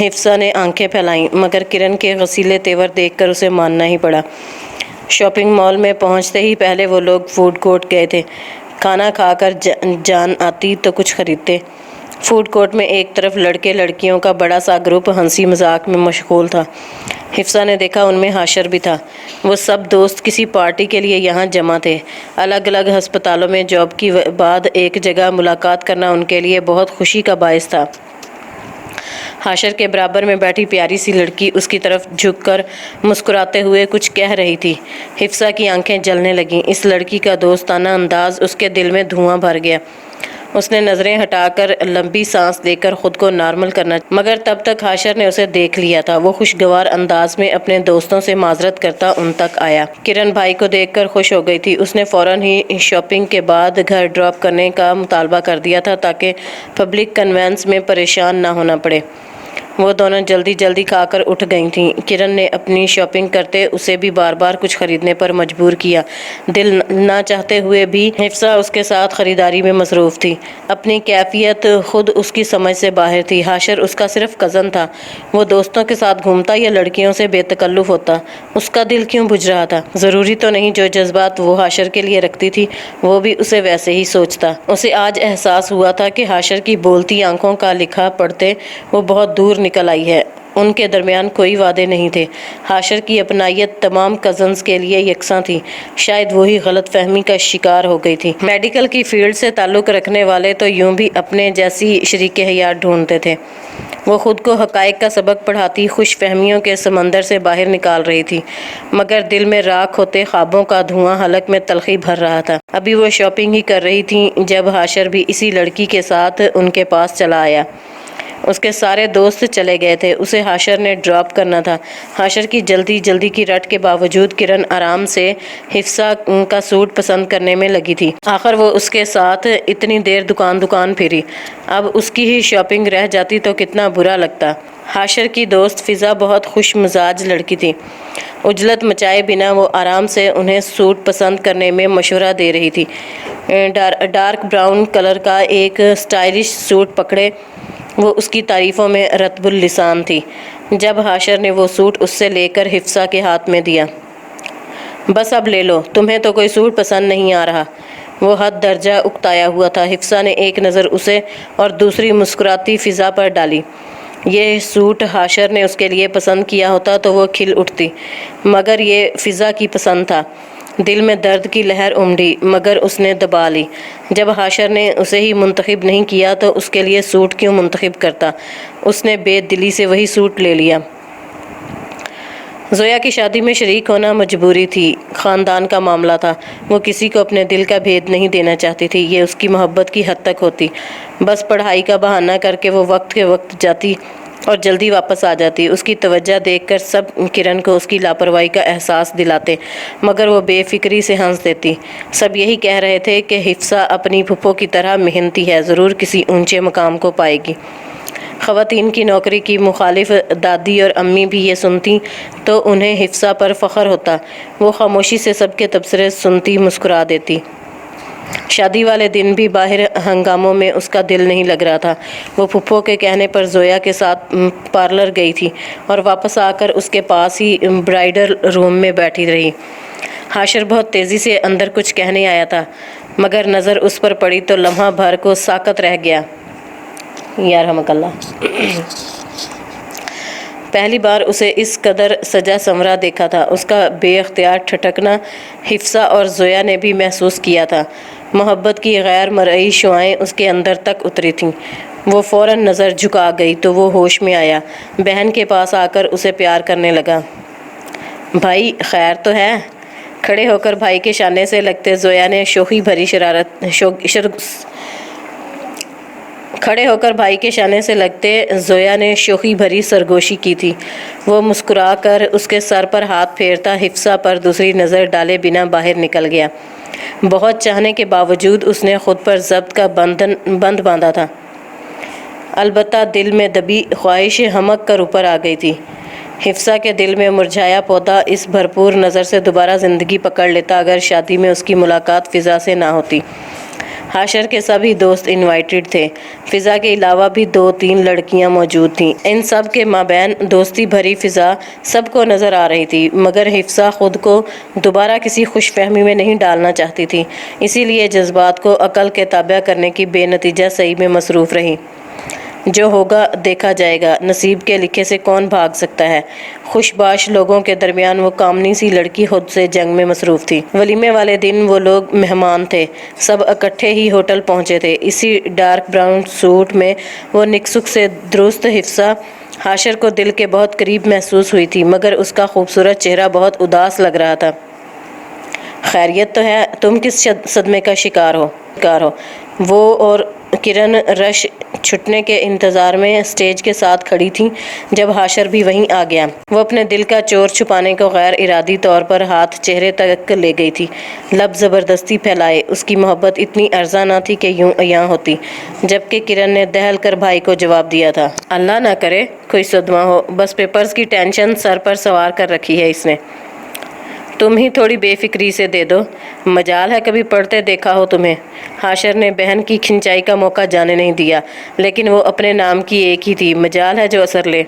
حفصہ نے آنکھیں پھیلائیں، مگر کرن کے غسیلے تیور دیکھ کر اسے ماننا ہی پڑا۔ شاپنگ مال میں پہنچتے ہی پہلے وہ لوگ فوڈ کورٹ گئے تھے۔ کھانا کھا کر جان آتی تو کچھ خریدتے۔ فوڈ کورٹ میں ایک طرف لڑکے لڑکیوں کا بڑا سا گروپ ہنسی مذاق میں مشغول تھا۔ حفصہ نے دیکھا ان میں حاشر بھی تھا۔ وہ سب دوست کسی پارٹی کے لیے یہاں جمع تھے۔ الگ الگ ہسپتالوں میں جاب کی بعد ایک جگہ ملاقات کرنا ان کے لیے بہت خوشی کا باعث تھا۔ حاشر کے برابر میں بیٹھی پیاری سی لڑکی اس کی طرف جھک کر مسکراتے ہوئے کچھ کہہ رہی تھی۔ حفصہ کی آنکھیں جلنے لگیں۔ اس لڑکی کا دوستانہ انداز اس کے دل میں دھواں بھر گیا۔ اس نے نظریں ہٹا کر لمبی سانس لے کر خود کو نارمل کرنا، مگر تب تک حاشر نے اسے دیکھ لیا تھا۔ وہ خوشگوار انداز میں اپنے دوستوں سے معذرت کرتا ان تک آیا۔ کرن بھائی کو دیکھ کر خوش ہو گئی تھی۔ اس نے فوراً ہی شاپنگ کے بعد گھر ڈراپ کرنے کا مطالبہ کر دیا تھا تاکہ پبلک کنوینس میں پریشان نہ ہونا پڑے۔ وہ دونوں جلدی جلدی کھا کر اٹھ گئی تھیں۔ کرن نے اپنی شاپنگ کرتے اسے بھی بار بار کچھ خریدنے پر مجبور کیا۔ دل نہ چاہتے ہوئے بھی حفصہ اس کے ساتھ خریداری میں مصروف تھی۔ اپنی کیفیت خود اس کی سمجھ سے باہر تھی۔ حاشر اس کا صرف کزن تھا۔ وہ دوستوں کے ساتھ گھومتا یا لڑکیوں سے بے تکلف ہوتا، اس کا دل کیوں بجھ رہا تھا؟ ضروری تو نہیں جو جذبات وہ حاشر کے لیے رکھتی تھی وہ بھی اسے ویسے ہی سوچتا۔ اسے آج احساس ہوا تھا کہ حاشر کی بولتی آنکھوں کا لکھا پڑھتے وہ بہت دور نکل آئی ہے۔ ان کے درمیان کوئی وعدے نہیں تھے۔ حاشر کی اپنائیت تمام کزنز کے لیے یکساں تھی۔ شاید وہی غلط فہمی کا شکار ہو گئی تھی۔ میڈیکل کی فیلڈ سے تعلق رکھنے والے تو یوں بھی اپنے جیسی شریک حیات ڈھونڈتے تھے۔ وہ خود کو حقائق کا سبق پڑھاتی خوش فہمیوں کے سمندر سے باہر نکال رہی تھی، مگر دل میں راکھ ہوتے خوابوں کا دھواں حلق میں تلخی بھر رہا تھا۔ ابھی وہ شاپنگ ہی کر رہی تھیں جب حاشر بھی اسی لڑکی کے ساتھ ان کے پاس چلا آیا۔ اس کے سارے دوست چلے گئے تھے، اسے حاشر نے ڈراپ کرنا تھا۔ حاشر کی جلدی کی رٹ کے باوجود کرن آرام سے حفصہ کا سوٹ پسند کرنے میں لگی تھی۔ آخر وہ اس کے ساتھ اتنی دیر دکان پھری، اب اس کی ہی شاپنگ رہ جاتی تو کتنا برا لگتا۔ حاشر کی دوست فضا بہت خوش مزاج لڑکی تھی۔ عجلت مچائے بنا وہ آرام سے انہیں سوٹ پسند کرنے میں مشورہ دے رہی تھی۔ ڈارک براؤن کلر کا ایک سٹائلش سوٹ پکڑے وہ اس کی تعریفوں میں رطب اللسان تھی۔ جب حاشر نے وہ سوٹ اس سے لے کر حفصہ کے ہاتھ میں دیا، بس اب لے لو، تمہیں تو کوئی سوٹ پسند نہیں آ رہا؟ وہ حد درجہ اکتایا ہوا تھا۔ حفصہ نے ایک نظر اسے اور دوسری مسکراتی فضا پر ڈالی۔ یہ سوٹ حاشر نے اس کے لیے پسند کیا ہوتا تو وہ کھل اٹھتی، مگر یہ فضا کی پسند تھا۔ دل میں درد کی لہر امڈی، مگر اس نے دبا لی۔ جب حاشر نے اسے ہی منتخب نہیں کیا تو اس کے لیے سوٹ کیوں منتخب کرتا؟ اس نے بے دلی سے وہی سوٹ لے لیا۔ زویا کی شادی میں شریک ہونا مجبوری تھی، خاندان کا معاملہ تھا۔ وہ کسی کو اپنے دل کا بھید نہیں دینا چاہتی تھی۔ یہ اس کی محبت کی حد تک ہوتی۔ بس پڑھائی کا بہانہ کر کے وہ وقت کے وقت جاتی اور جلدی واپس آ جاتی۔ اس کی توجہ دیکھ کر سب کرن کو اس کی لاپرواہی کا احساس دلاتے، مگر وہ بے فکری سے ہنس دیتی۔ سب یہی کہہ رہے تھے کہ حفصہ اپنی پھپھو کی طرح محنتی ہے، ضرور کسی اونچے مقام کو پائے گی۔ خواتین کی نوکری کی مخالف دادی اور امی بھی یہ سنتی تو انہیں حفصہ پر فخر ہوتا۔ وہ خاموشی سے سب کے تبصرے سنتی، مسکرا دیتی۔ شادی والے دن بھی باہر ہنگاموں میں اس کا دل نہیں لگ رہا تھا۔ وہ پھپھو کے کہنے پر زویا کے ساتھ پارلر گئی تھی اور واپس آ کر اس کے پاس ہی برائڈل روم میں بیٹھی رہی۔ حاشر بہت تیزی سے اندر کچھ کہنے آیا تھا، مگر نظر اس پر پڑی تو لمحہ بھر کو ساکت رہ گیا۔ یا رحمک اللہ۔ پہلی بار اسے اس قدر سجا سنورا دیکھا تھا۔ اس کا بے اختیار ٹھٹکنا حفصہ اور زویا نے بھی محسوس کیا تھا۔ محبت کی غیر مرئی شعاعیں اس کے اندر تک اتری تھیں۔ وہ فوراً نظر جھکا گئی تو وہ ہوش میں آیا، بہن کے پاس آ کر اسے پیار کرنے لگا۔ بھائی خیر تو ہے؟ کھڑے ہو کر بھائی کے شانے سے لگتے زویا نے شوخی بھری سرگوشی کی تھی۔ وہ مسکرا کر اس کے سر پر ہاتھ پھیرتا حفصہ پر دوسری نظر ڈالے بنا باہر نکل گیا۔ بہت چاہنے کے باوجود اس نے خود پر ضبط کا بند باندھا تھا، البتہ دل میں دبی خواہش ہمک کر اوپر آ گئی تھی۔ حفصہ کے دل میں مرجھایا پودا اس بھرپور نظر سے دوبارہ زندگی پکڑ لیتا اگر شادی میں اس کی ملاقات فضا سے نہ ہوتی۔ حاشر کے سبھی دوست انوائٹڈ تھے۔ فضا کے علاوہ بھی 2-3 لڑکیاں موجود تھیں۔ ان سب کے مابین دوستی بھری فضا سب کو نظر آ رہی تھی، مگر حفصہ خود کو دوبارہ کسی خوش فہمی میں نہیں ڈالنا چاہتی تھی، اسی لیے جذبات کو عقل کے تابع کرنے کی بے نتیجہ سعی میں مصروف رہی۔ جو ہوگا دیکھا جائے گا، نصیب کے لکھے سے کون بھاگ سکتا ہے۔ خوش باش لوگوں کے درمیان وہ کامنی سی لڑکی خود سے جنگ میں مصروف تھی۔ ولیمے والے دن وہ لوگ مہمان تھے، سب اکٹھے ہی ہوٹل پہنچے تھے۔ اسی ڈارک براؤن سوٹ میں وہ نکسک سے درست حفصہ حاشر کو دل کے بہت قریب محسوس ہوئی تھی، مگر اس کا خوبصورت چہرہ بہت اداس لگ رہا تھا۔ خیریت تو ہے؟ تم کس صدمے کا شکار ہو؟ وہ اور کرن رش چھٹنے کے انتظار میں اسٹیج کے ساتھ کھڑی تھیں جب حاشر بھی وہیں آ گیا۔ وہ اپنے دل کا چور چھپانے کو غیر ارادی طور پر ہاتھ چہرے تک لے گئی تھی، لب زبردستی پھیلائے۔ اس کی محبت اتنی ارزاں نہ تھی کہ یوں عیاں ہوتی، جبکہ کرن نے دہل کر بھائی کو جواب دیا تھا، اللہ نہ کرے کوئی صدمہ ہو، بس پیپرز کی ٹینشن سر پر سوار کر رکھی ہے اس نے۔ تم ہی تھوڑی بے فکری سے دے دو، مجال ہے کبھی پڑھتے دیکھا ہو تمہیں۔ حاشر نے بہن کی کھنچائی کا موقع جانے نہیں دیا، لیکن وہ اپنے نام کی ایک ہی تھی، مجال ہے جو اثر لے۔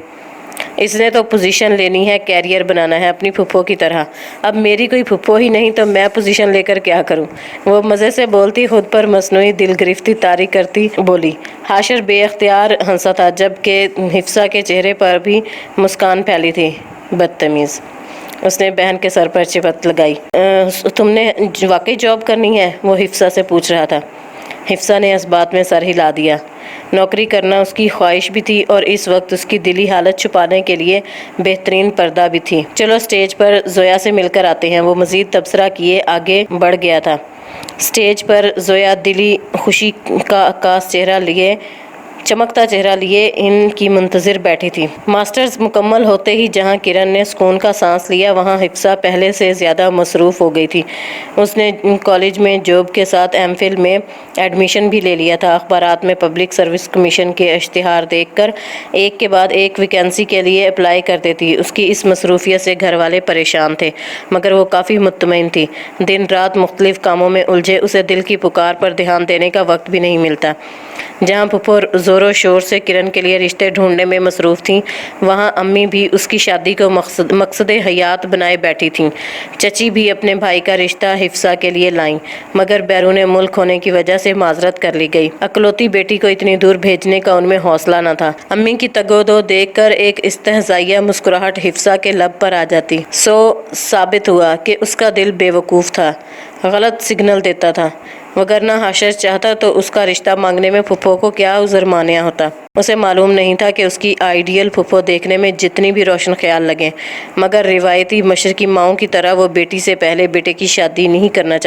اس نے تو پوزیشن لینی ہے، کیریئر بنانا ہے اپنی پھپھو کی طرح۔ اب میری کوئی پھپھو ہی نہیں تو میں پوزیشن لے کر کیا کروں؟ وہ مزے سے بولتی خود پر مصنوعی دل گرفتی طاری کرتی بولی۔ حاشر بے اختیار ہنسا تھا، جبکہ حفصہ کے چہرے پر بھی مسکان پھیلی تھی۔ بدتمیز، اس نے بہن کے سر پر چپت لگائی۔ تم نے واقعی جاب کرنی ہے؟ وہ حفصہ سے پوچھ رہا تھا۔ حفصہ نے اس بات میں سر ہلا دیا۔ نوکری کرنا اس کی خواہش بھی تھی اور اس وقت اس کی دلی حالت چھپانے کے لیے بہترین پردہ بھی تھی۔ چلو اسٹیج پر زویا سے مل کر آتے ہیں، وہ مزید تبصرہ کیے آگے بڑھ گیا تھا۔ اسٹیج پر زویا دلی خوشی کا عکاس چمکتا چہرہ لیے ان کی منتظر بیٹھی تھی۔ ماسٹرز مکمل ہوتے ہی جہاں کرن نے سکون کا سانس لیا، وہاں حفصہ پہلے سے زیادہ مصروف ہو گئی تھی۔ اس نے کالج میں جاب کے ساتھ ایم فل میں ایڈمیشن بھی لے لیا تھا۔ اخبارات میں پبلک سروس کمیشن کے اشتہار دیکھ کر ایک کے بعد ایک ویکینسی کے لیے اپلائی کرتی تھی۔ اس کی اس مصروفیت سے گھر والے پریشان تھے، مگر وہ کافی مطمئن تھی۔ دن رات مختلف کاموں میں الجھے اسے دل کی پکار پر دھیان دینے کا وقت بھی نہیں ملتا۔ جہاں پھپھو زور و شور سے کرن کے لیے رشتے ڈھونڈنے میں مصروف تھیں، وہاں امی بھی اس کی شادی کو مقصد حیات بنائے بیٹھی تھیں۔ چچی بھی اپنے بھائی کا رشتہ حفصہ کے لیے لائیں، مگر بیرون ملک ہونے کی وجہ سے معذرت کر لی گئی۔ اکلوتی بیٹی کو اتنی دور بھیجنے کا ان میں حوصلہ نہ تھا۔ امی کی تگودو دیکھ کر ایک استہزائیہ مسکراہٹ حفصہ کے لب پر آ جاتی۔ سو ثابت ہوا کہ اس کا دل بے وقوف تھا، غلط سگنل دیتا تھا، وگرنہ حاشر چاہتا تو اس کا رشتہ مانگنے میں پھپھو کو کیا عذر مانع ہوتا۔ اسے معلوم نہیں تھا کہ اس کی آئیڈیل پھپھو دیکھنے میں جتنی بھی روشن خیال لگیں، مگر روایتی مشرقی ماؤں کی طرح وہ بیٹی سے پہلے بیٹے کی شادی نہیں کرنا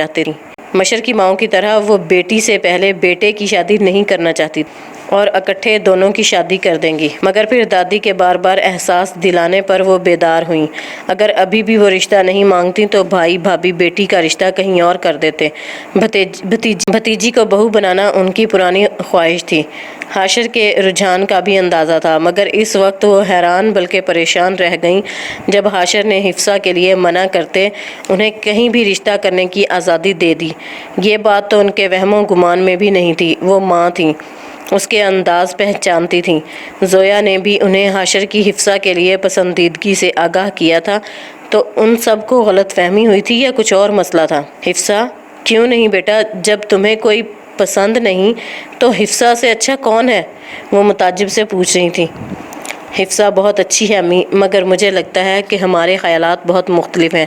چاہتی تھی۔ اور اکٹھے دونوں کی شادی کر دیں گی۔ مگر پھر دادی کے بار بار احساس دلانے پر وہ بیدار ہوئیں۔ اگر ابھی بھی وہ رشتہ نہیں مانگتی تو بھائی بھابھی بیٹی کا رشتہ کہیں اور کر دیتے۔ بھتیجی کو بہو بنانا ان کی پرانی خواہش تھی۔ حاشر کے رجحان کا بھی اندازہ تھا، مگر اس وقت وہ حیران بلکہ پریشان رہ گئیں جب حاشر نے حفصہ کے لیے منع کرتے انہیں کہیں بھی رشتہ کرنے کی آزادی دے دی۔ یہ بات تو ان کے وہم و گمان میں بھی نہیں تھی۔ وہ ماں تھیں، اس کے انداز پہچانتی تھیں۔ زویا نے بھی انہیں حاشر کی حفصہ کے لیے پسندیدگی سے آگاہ کیا تھا، تو ان سب کو غلط فہمی ہوئی تھی یا کچھ اور مسئلہ تھا؟ حفصہ کیوں نہیں بیٹا، جب تمہیں کوئی پسند نہیں تو حفصہ سے اچھا کون ہے؟ وہ متعجب سے پوچھ رہی تھی۔ حفصہ بہت اچھی ہے امی، مگر مجھے لگتا ہے کہ ہمارے خیالات بہت مختلف ہیں،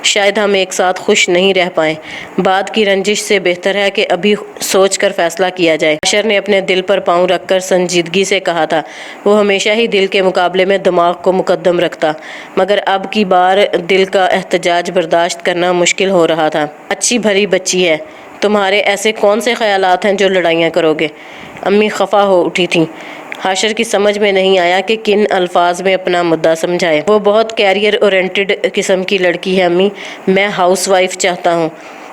شاید ہم ایک ساتھ خوش نہیں رہ پائیں۔ بعد کی رنجش سے بہتر ہے کہ ابھی سوچ کر فیصلہ کیا جائے۔ حاشر نے اپنے دل پر پاؤں رکھ کر سنجیدگی سے کہا تھا۔ وہ ہمیشہ ہی دل کے مقابلے میں دماغ کو مقدم رکھتا، مگر اب کی بار دل کا احتجاج برداشت کرنا مشکل ہو رہا تھا۔ اچھی بھری بچی ہے، تمہارے ایسے کون سے خیالات ہیں جو لڑائیاں کرو گے؟ امی خفا ہو اٹھی تھیں۔ حاشر کی سمجھ میں نہیں آیا کہ کن الفاظ میں اپنا مدعا سمجھائے۔ وہ بہت کیریئر اورینٹڈ قسم کی لڑکی ہے امی، میں ہاؤس وائف چاہتا ہوں۔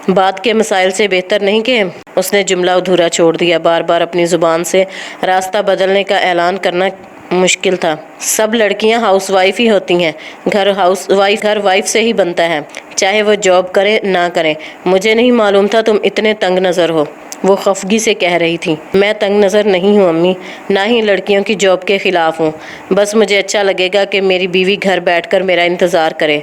بعد کے مسائل سے بہتر نہیں کہ اس نے جملہ ادھورا چھوڑ دیا۔ بار بار اپنی زبان سے راستہ بدلنے کا اعلان کرنا مشکل تھا۔ سب لڑکیاں ہاؤس وائف ہی ہوتی ہیں، گھر وائف سے ہی بنتا ہے، چاہے وہ جاب کرے نہ کرے۔ مجھے نہیں معلوم تھا تم اتنے تنگ نظر ہو، وہ خفگی سے کہہ رہی تھی۔ میں تنگ نظر نہیں ہوں امی، نہ ہی لڑکیوں کی جاب کے خلاف ہوں، بس مجھے اچھا لگے گا کہ میری بیوی گھر بیٹھ کر میرا انتظار کرے۔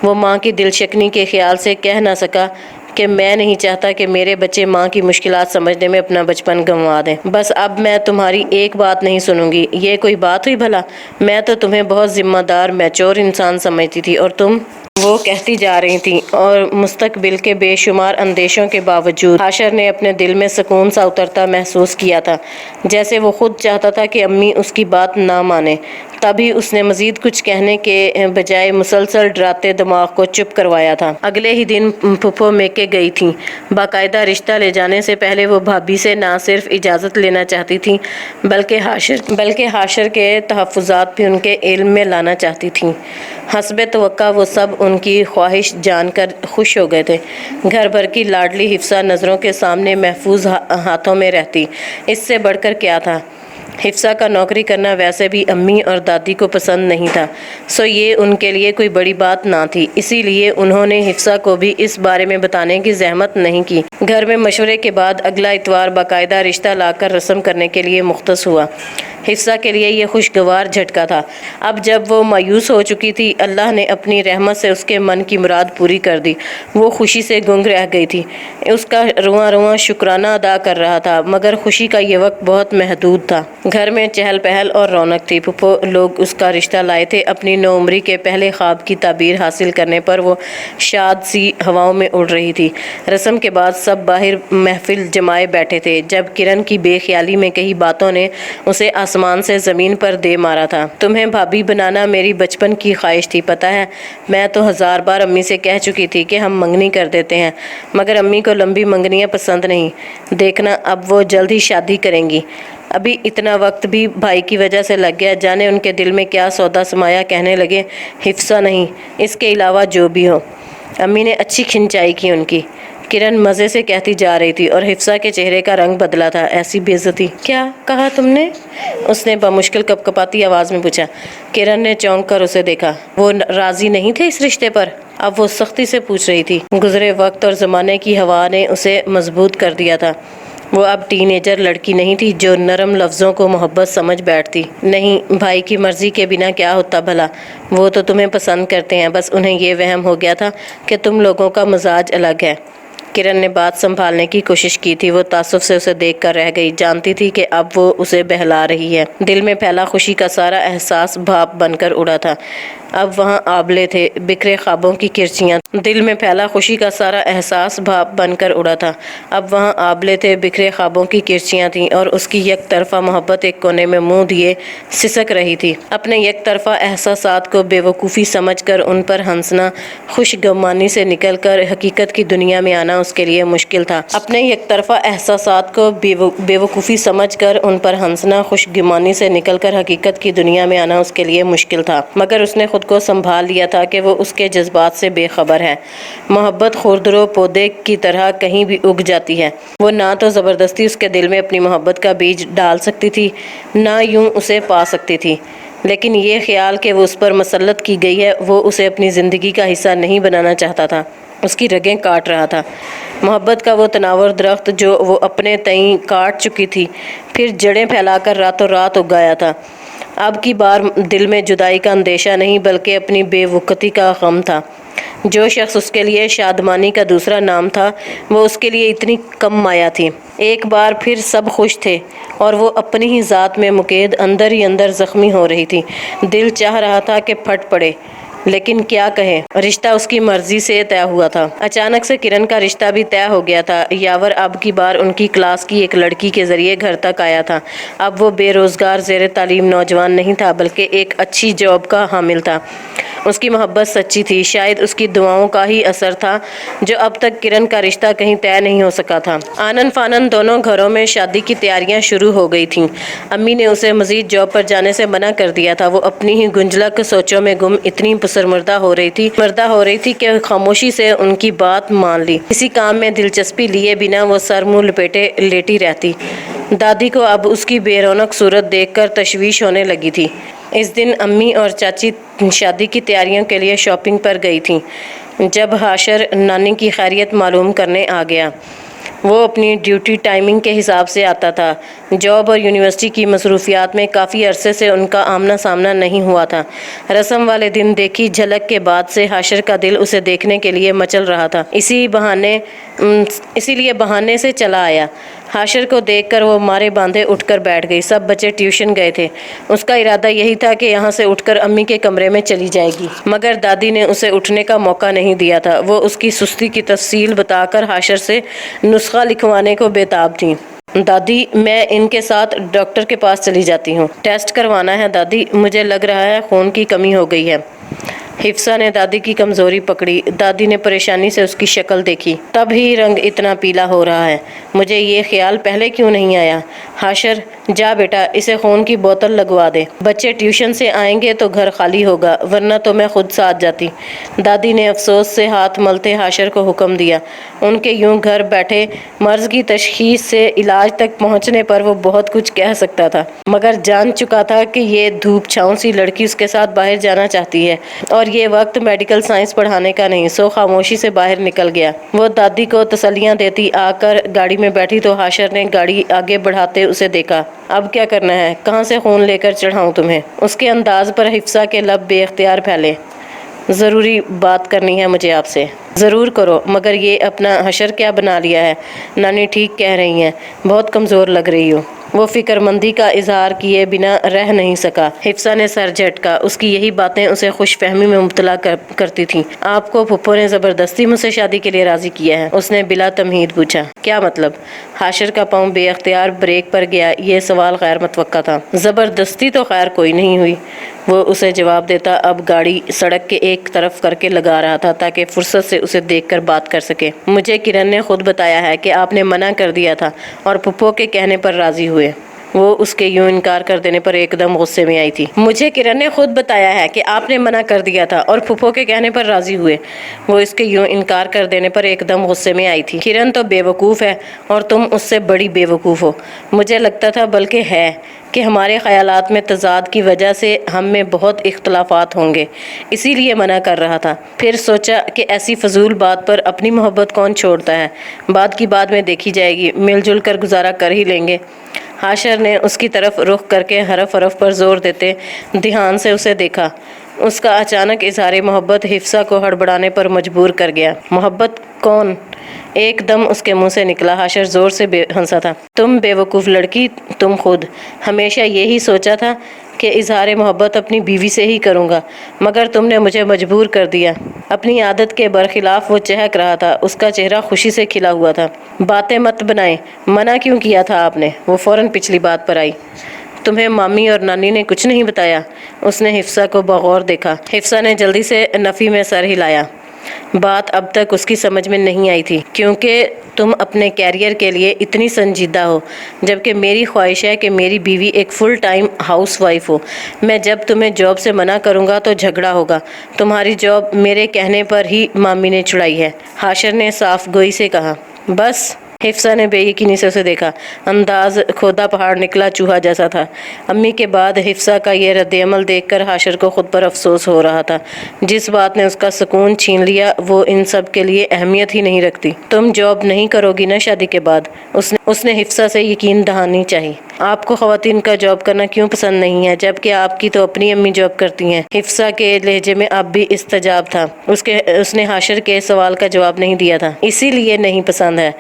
وہ ماں کی دل شکنی کے خیال سے کہہ نہ سکا کہ میں نہیں چاہتا کہ میرے بچے ماں کی مشکلات سمجھنے میں اپنا بچپن گنوا دیں۔ بس اب میں تمہاری ایک بات نہیں سنوں گی۔ یہ کوئی بات ہوئی بھلا؟ میں تو تمہیں بہت ذمہ دار میچور انسان سمجھتی تھی، اور تم وہ کہتی جا رہی تھیں، اور مستقبل کے بے شمار اندیشوں کے باوجود حاشر نے اپنے دل میں سکون سا اترتا محسوس کیا تھا، جیسے وہ خود چاہتا تھا کہ امی اس کی بات نہ مانے۔ تبھی اس نے مزید کچھ کہنے کے بجائے مسلسل ڈراتے دماغ کو چپ کروایا تھا۔ اگلے ہی دن پھپھو میکے گئی تھیں۔ باقاعدہ رشتہ لے جانے سے پہلے وہ بھابھی سے نہ صرف اجازت لینا چاہتی تھیں بلکہ حاشر کے تحفظات بھی ان کے علم میں لانا چاہتی تھیں۔ حسب توقع وہ سب ان کی خواہش جان کر خوش ہو گئے تھے۔ گھر بھر کی لاڈلی حفصہ نظروں کے سامنے محفوظ ہاتھوں میں رہتی، اس سے بڑھ کر کیا تھا؟ حفصہ کا نوکری کرنا ویسے بھی امی اور دادی کو پسند نہیں تھا، سو یہ ان کے لیے کوئی بڑی بات نہ تھی، اسی لیے انہوں نے حفصہ کو بھی اس بارے میں بتانے کی زحمت نہیں کی۔ گھر میں مشورے کے بعد اگلا اتوار باقاعدہ رشتہ لا کر رسم کرنے کے لیے مختص ہوا۔ حفصہ کے لیے یہ خوشگوار جھٹکا تھا۔ اب جب وہ مایوس ہو چکی تھی، اللہ نے اپنی رحمت سے اس کے من کی مراد پوری کر دی۔ وہ خوشی سے گنگ رہ گئی تھی، اس کا رواں رواں شکرانہ ادا کر رہا تھا، مگر خوشی کا یہ وقت بہت محدود تھا۔ گھر میں چہل پہل اور رونق تھی۔ پھپھو لوگ اس کا رشتہ لائے تھے۔ اپنی نوعمری کے پہلے خواب کی تعبیر حاصل کرنے پر وہ شاد سی ہواؤں میں اڑ رہی تھی۔ رسم کے بعد سب باہر محفل جمائے بیٹھے تھے جب کرن کی بے خیالی میں کئی باتوں نے اسے آسمان سے زمین پر دے مارا تھا۔ تمہیں بھابھی بنانا میری بچپن کی خواہش تھی، پتہ ہے؟ میں تو 1000 بار امی سے کہہ چکی تھی کہ ہم منگنی کر دیتے ہیں، مگر امی کو لمبی منگنیاں پسند نہیں۔ دیکھنا اب وہ جلد ہی شادی کریں گی۔ ابھی اتنا وقت بھی بھائی کی وجہ سے لگ گیا، جانے ان کے دل میں کیا سودا سمایا۔ کہنے لگے، حفصہ نہیں، اس کے علاوہ جو بھی ہو۔ امی نے اچھی کھنچائی کی ان کی، کرن مزے سے کہتی جا رہی تھی، اور حفصہ کے چہرے کا رنگ بدلا تھا۔ ایسی بے عزتی! کیا کہا تم نے؟ اس نے بمشکل کپکپاتی آواز میں پوچھا۔ کرن نے چونک کر اسے دیکھا۔ وہ راضی نہیں تھے اس رشتے پر؟ اب وہ سختی سے پوچھ رہی تھی۔ گزرے وقت اور زمانے کی ہوا نے اسے مضبوط کر دیا تھا۔ وہ اب ٹین ایجر لڑکی نہیں تھی جو نرم لفظوں کو محبت سمجھ بیٹھتی۔ نہیں، بھائی کی مرضی کے بنا کیا ہوتا بھلا؟ وہ تو تمہیں پسند کرتے ہیں، بس انہیں یہ وہم ہو گیا تھا کہ تم لوگوں کا مزاج الگ ہے۔ کرن نے بات سنبھالنے کی کوشش کی تھی۔ وہ تعصب سے اسے دیکھ کر رہ گئی، جانتی تھی کہ اب وہ اسے بہلا رہی ہے۔ دل میں پھیلا خوشی کا سارا احساس بھاپ بن کر اڑا تھا۔ اب وہاں آبلے تھے، بکھرے خوابوں کی کرچیاں۔ دل میں پھیلا خوشی کا سارا احساس بھاپ بن کر اڑا تھا۔ اب وہاں آبلے تھے، بکھرے خوابوں کی کرچیاں تھیں، اور اس کی یک طرفہ محبت ایک کونے میں منہ دیے سسک رہی تھی۔ اپنے یک طرفہ احساسات کو بے وقوفی سمجھ کر ان پر ہنسنا، خوش گمانی سے نکل کر حقیقت کی دنیا میں آنا اس کے لیے مشکل تھا۔ اپنے یک طرفہ احساسات کو بیوقوفی سمجھ کر ان پر ہنسنا، خوش گمانی سے نکل کر حقیقت کی دنیا میں آنا اس کے لیے مشکل تھا، مگر اس نے خود کو سنبھال لیا تھا کہ وہ اس کے جذبات سے بے خبر ہے۔ محبت خوردرو پودے کی طرح کہیں بھی اگ جاتی ہے۔ وہ نہ تو زبردستی اس کے دل میں اپنی محبت کا بیج ڈال سکتی تھی، نہ یوں اسے پا سکتی تھی، لیکن یہ خیال کہ وہ اس پر مسلط کی گئی ہے، وہ اسے اپنی زندگی کا حصہ نہیں بنانا چاہتا تھا، اس کی رگیں کاٹ رہا تھا۔ محبت کا وہ تناور درخت جو وہ اپنے تئیں کاٹ چکی تھی، پھر جڑیں پھیلا کر راتوں رات اگایا تھا، اب کی بار دل میں جدائی کا اندیشہ نہیں بلکہ اپنی بے وقتی کا غم تھا۔ جو شخص اس کے لیے شادمانی کا دوسرا نام تھا، وہ اس کے لیے اتنی کم مایہ تھی۔ ایک بار پھر سب خوش تھے اور وہ اپنی ہی ذات میں مقید اندر ہی اندر زخمی ہو رہی تھی۔ دل چاہ رہا تھا کہ پھٹ پڑے، لیکن کیا کہے، رشتہ اس کی مرضی سے طے ہوا تھا۔ اچانک سے کرن کا رشتہ بھی طے ہو گیا تھا۔ یاور اب کی بار ان کی کلاس کی ایک لڑکی کے ذریعے گھر تک آیا تھا۔ اب وہ بے روزگار زیر تعلیم نوجوان نہیں تھا بلکہ ایک اچھی جاب کا حامل تھا۔ اس کی محبت سچی تھی، شاید اس کی دعاؤں کا ہی اثر تھا جو اب تک کرن کا رشتہ کہیں طے نہیں ہو سکا تھا۔ آنن فانن دونوں گھروں میں شادی کی تیاریاں شروع ہو گئی تھیں۔ امی نے اسے مزید جاب پر جانے سے منع کر دیا تھا۔ وہ اپنی ہی گنجلک سوچوں میں گم اتنی پسماردہ ہو رہی تھی کہ خاموشی سے ان کی بات مان لی۔ کسی کام میں دلچسپی لیے بنا وہ سر منہ لپیٹے لیٹی رہتی۔ دادی کو اب اس کی بے رونق صورت دیکھ کر تشویش ہونے لگی تھی۔ اس دن امی اور چاچی شادی کی تیاریوں کے لیے شاپنگ پر گئی تھیں۔ جب حاشر نانی کی خیریت معلوم کرنے آ گیا، وہ اپنی ڈیوٹی ٹائمنگ کے حساب سے آتا تھا۔ جاب اور یونیورسٹی کی مصروفیات میں کافی عرصے سے ان کا آمنا سامنا نہیں ہوا تھا۔ رسم والے دن دیکھی جھلک کے بعد سے حاشر کا دل اسے دیکھنے کے لیے مچل رہا تھا، اسی لیے بہانے سے چلا آیا۔ حاشر کو دیکھ کر وہ مارے باندھے اٹھ کر بیٹھ گئی۔ سب بچے ٹیوشن گئے تھے۔ اس کا ارادہ یہی تھا کہ یہاں سے اٹھ کر امی کے کمرے میں چلی جائے گی، مگر دادی نے اسے اٹھنے کا موقع نہیں دیا تھا۔ وہ اس کی سستی کی تفصیل بتا کر حاشر سے نسخہ لکھوانے کو بےتاب تھیں۔ دادی، میں ان کے ساتھ ڈاکٹر کے پاس چلی جاتی ہوں۔ ٹیسٹ کروانا ہے دادی، مجھے لگ رہا ہے خون کی کمی ہو گئی ہے۔ حفصہ نے دادی کی کمزوری پکڑی۔ دادی نے پریشانی سے اس کی شکل دیکھی۔ تب ہی رنگ اتنا پیلا ہو رہا ہے، مجھے یہ خیال پہلے کیوں نہیں آیا؟ حاشر، جا بیٹا، اسے خون کی بوتل لگوا دے۔ بچے ٹیوشن سے آئیں گے تو گھر خالی ہوگا، ورنہ تو میں خود ساتھ جاتی۔ دادی نے افسوس سے ہاتھ ملتے حاشر کو حکم دیا۔ ان کے یوں گھر بیٹھے مرض کی تشخیص سے علاج تک پہنچنے پر وہ بہت کچھ کہہ سکتا تھا، مگر جان چکا تھا کہ یہ دھوپ چھاؤں سی لڑکی اس کے ساتھ باہر جانا چاہتی ہے اور یہ وقت میڈیکل سائنس پڑھانے کا نہیں، سو خاموشی سے باہر نکل گیا۔ وہ دادی کو تسلیاں دیتی آ کر گاڑی میں بیٹھی تو حاشر نے گاڑی آگے بڑھاتے اسے دیکھا۔ اب کیا کرنا ہے؟ کہاں سے خون لے کر چڑھاؤں تمہیں؟ اس کے انداز پر حفصہ کے لب بے اختیار پھیلے۔ ضروری بات کرنی ہے مجھے آپ سے۔ ضرور کرو، مگر یہ اپنا حشر کیا بنا لیا ہے؟ نانی ٹھیک کہہ رہی ہیں، بہت کمزور لگ رہی ہو۔ وہ فکر مندی کا اظہار کیے بنا رہ نہیں سکا۔ حفصہ نے سر جھٹکا۔ اس کی یہی باتیں اسے خوش فہمی میں مبتلا کرتی تھیں۔ آپ کو پھپھو نے زبردستی مجھ سے شادی کے لیے راضی کیا ہے؟ اس نے بلا تمہید پوچھا۔ کیا مطلب؟ حاشر کا پاؤں بے اختیار بریک پر گیا۔ یہ سوال غیر متوقع تھا۔ زبردستی تو خیر کوئی نہیں ہوئی، وہ اسے جواب دیتا اب گاڑی سڑک کے ایک طرف کر کے لگا رہا تھا تاکہ فرصت سے اسے دیکھ کر بات کر سکے۔ مجھے کرن نے خود بتایا ہے کہ آپ نے منع کر دیا تھا اور پھپھو کے کہنے پر راضی ہوئے۔ وہ اس کے یوں انکار کر دینے پر ایک دم غصے میں آئی تھی۔ مجھے کرن نے خود بتایا ہے کہ آپ نے منع کر دیا تھا اور پھپھو کے کہنے پر راضی ہوئے۔ وہ اس کے یوں انکار کر دینے پر ایک دم غصے میں آئی تھی۔ کرن تو بے وقوف ہے اور تم اس سے بڑی بے وقوف ہو۔ مجھے لگتا تھا، بلکہ ہے، کہ ہمارے خیالات میں تضاد کی وجہ سے ہم میں بہت اختلافات ہوں گے، اسی لیے منع کر رہا تھا۔ پھر سوچا کہ ایسی فضول بات پر اپنی محبت کون چھوڑتا ہے، بعد کی بعد میں دیکھی جائے گی، مل جل کر گزارا کر ہی لیں گے۔ حاشر نے اس کی طرف رخ کر کے حرف حرف پر زور دیتے دھیان سے اسے دیکھا۔ اس کا اچانک اظہار محبت حفصہ کو ہڑبڑانے پر مجبور کر گیا۔ محبت کون؟ ایک دم اس کے منہ سے نکلا۔ حاشر زور سے ہنسا تھا۔ تم بے وقوف لڑکی، تم خود ہمیشہ یہی سوچا تھا کہ اظہار محبت اپنی بیوی سے ہی کروں گا، مگر تم نے مجھے مجبور کر دیا۔ اپنی عادت کے برخلاف وہ چہک رہا تھا۔ اس کا چہرہ خوشی سے کھلا ہوا تھا۔ باتیں مت بنائیں، منع کیوں کیا تھا آپ نے؟ وہ فوراً پچھلی بات پر آئی۔ تمہیں مامی اور نانی نے کچھ نہیں بتایا؟ اس نے حفصہ کو بغور دیکھا۔ حفصہ نے جلدی سے نفی میں سر ہلایا۔ بات اب تک اس کی سمجھ میں نہیں آئی تھی، کیونکہ تم اپنے کیریئر کے لیے اتنی سنجیدہ ہو، جبکہ میری خواہش ہے کہ میری بیوی ایک فل ٹائم ہاؤس وائف ہو۔ میں جب تمہیں جاب سے منع کروں گا تو جھگڑا ہوگا۔ تمہاری جاب میرے کہنے پر ہی مامی نے چھڑائی ہے، حاشر نے صاف گوئی سے کہا۔ بس؟ حفصہ نے بے یقینی سے اسے دیکھا۔ انداز کھودا پہاڑ نکلا چوہا جیسا تھا۔ امی کے بعد حفصہ کا یہ رد عمل دیکھ کر حاشر کو خود پر افسوس ہو رہا تھا۔ جس بات نے اس کا سکون چھین لیا وہ ان سب کے لیے اہمیت ہی نہیں رکھتی۔ تم جاب نہیں کرو گی نا شادی کے بعد؟ اس نے حفصہ سے یقین دہانی چاہی۔ آپ کو خواتین کا جاب کرنا کیوں پسند نہیں ہے، جبکہ آپ کی تو اپنی امی جاب کرتی ہیں؟ حفصہ کے لہجے میں اب بھی استجاب تھا۔ اس نے حاشر کے سوال کا جواب نہیں دیا تھا۔ اسی لیے نہیں پسند ہے،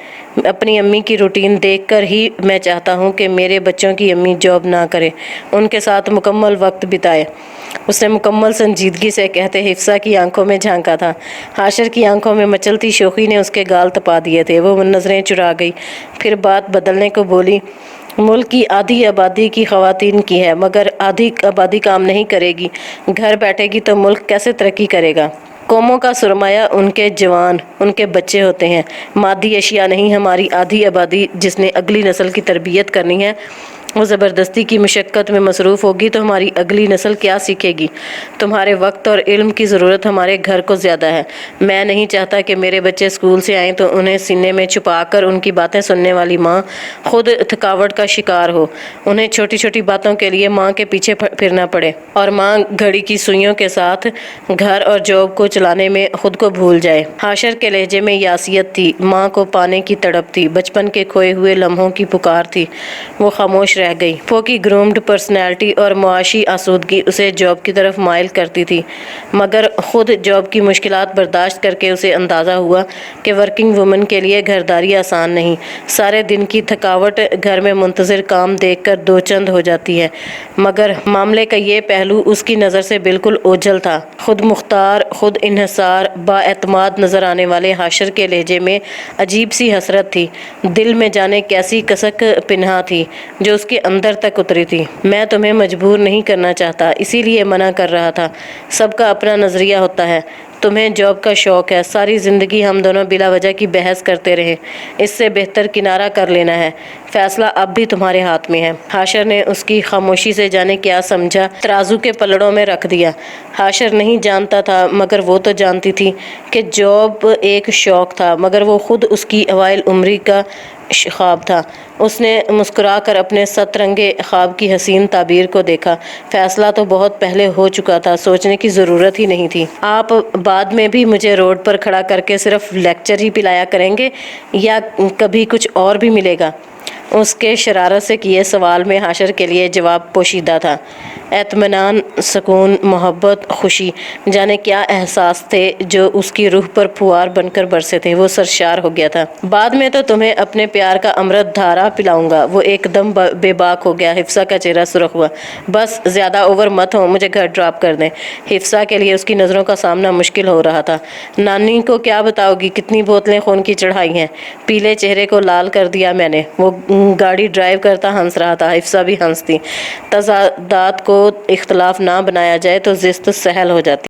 اپنی امی کی روٹین دیکھ کر ہی میں چاہتا ہوں کہ میرے بچوں کی امی جاب نہ کرے، ان کے ساتھ مکمل وقت بتائے۔ اس نے مکمل سنجیدگی سے کہتے حفصہ کی آنکھوں میں جھانکا تھا۔ حاشر کی آنکھوں میں مچلتی شوخی نے اس کے گال تپا دیے تھے۔ وہ نظریں چرا گئی، پھر بات بدلنے کو بولی۔ ملک کی آدھی آبادی کی خواتین کی ہے، مگر آدھی آبادی کام نہیں کرے گی، گھر بیٹھے گی تو ملک کیسے ترقی کرے گا؟ قوموں کا سرمایہ ان کے جوان، ان کے بچے ہوتے ہیں، مادی اشیاء نہیں۔ ہماری آدھی آبادی جس نے اگلی نسل کی تربیت کرنی ہے وہ زبردستی کی مشقت میں مصروف ہوگی تو ہماری اگلی نسل کیا سیکھے گی؟ تمہارے وقت اور علم کی ضرورت ہمارے گھر کو زیادہ ہے۔ میں نہیں چاہتا کہ میرے بچے اسکول سے آئیں تو انہیں سینے میں چھپا کر ان کی باتیں سننے والی ماں خود تھکاوٹ کا شکار ہو، انہیں چھوٹی چھوٹی باتوں کے لیے ماں کے پیچھے پھرنا پڑے، اور ماں گھڑی کی سوئیوں کے ساتھ گھر اور جاب کو چلانے میں خود کو بھول جائے۔ حاشر کے لہجے میں یاسیت تھی، ماں کو پانے کی تڑپ تھی، بچپن کے کھوئے ہوئے لمحوں کی پکار تھی۔ وہ خاموش رہ گئی۔ وہ کی گرومڈ پرسنالٹی اور معاشی آسودگی اسے جاب کی طرف مائل کرتی تھی، مگر خود جاب کی مشکلات برداشت کر کے اسے اندازہ ہوا کہ ورکنگ وومن کے لیے گھرداری آسان نہیں۔ سارے دن کی تھکاوٹ گھر میں منتظر کام دیکھ کر دو چند ہو جاتی ہے، مگر معاملے کا یہ پہلو اس کی نظر سے بالکل اوجھل تھا۔ خود مختار، خود انحصار، با اعتماد نظر آنے والے حاشر کے لہجے میں عجیب سی حسرت تھی، دل میں جانے کیسی کسک پنہاں تھی جو اس کے اندر تک اتری تھی۔ میں تمہیں مجبور نہیں کرنا چاہتا، اسی لیے منع کر رہا تھا۔ سب کا اپنا نظریہ ہوتا ہے۔ تمہیں جاب کا شوق ہے، ساری زندگی ہم دونوں بلا وجہ کی بحث کرتے رہے، اس سے بہتر کنارہ کر لینا ہے۔ فیصلہ اب بھی تمہارے ہاتھ میں ہے۔ حاشر نے اس کی خاموشی سے جانے کیا سمجھا ترازو کے پلڑوں میں رکھ دیا۔ حاشر نہیں جانتا تھا، مگر وہ تو جانتی تھی کہ جاب ایک شوق تھا، مگر وہ خود اس کی اوائل عمری کا خواب تھا۔ اس نے مسکرا کر اپنے ست رنگے خواب کی حسین تعبیر کو دیکھا۔ فیصلہ تو بہت پہلے ہو چکا تھا، سوچنے کی ضرورت ہی نہیں تھی۔ آپ بعد میں بھی مجھے روڈ پر کھڑا کر کے صرف لیکچر ہی پلایا کریں گے یا کبھی کچھ اور بھی ملے گا؟ اس کے شرارت سے کیے سوال میں حاشر کے لیے جواب پوشیدہ تھا۔ اطمینان، سکون، محبت، خوشی، جانے کیا احساس تھے جو اس کی روح پر پھوار بن کر برسے تھے۔ وہ سرشار ہو گیا تھا۔ بعد میں تو تمہیں اپنے پیار کا امرت دھارا پلاؤں گا۔ وہ ایک دم بے باک ہو گیا۔ حفصہ کا چہرہ سرخ ہوا۔ بس زیادہ اوور مت ہو، مجھے گھر ڈراپ کر دیں۔ حفصہ کے لیے اس کی نظروں کا سامنا مشکل ہو رہا تھا۔ نانی کو کیا بتاؤ گی کتنی بوتلیں خون کی چڑھائی ہیں؟ پیلے چہرے کو لال کر دیا میں نے۔ وہ گاڑی ڈرائیو کرتا ہنس رہا تھا، حفصہ بھی ہنستی۔ تضادات کو اختلاف نہ بنایا جائے تو زیست سہل ہو جاتی۔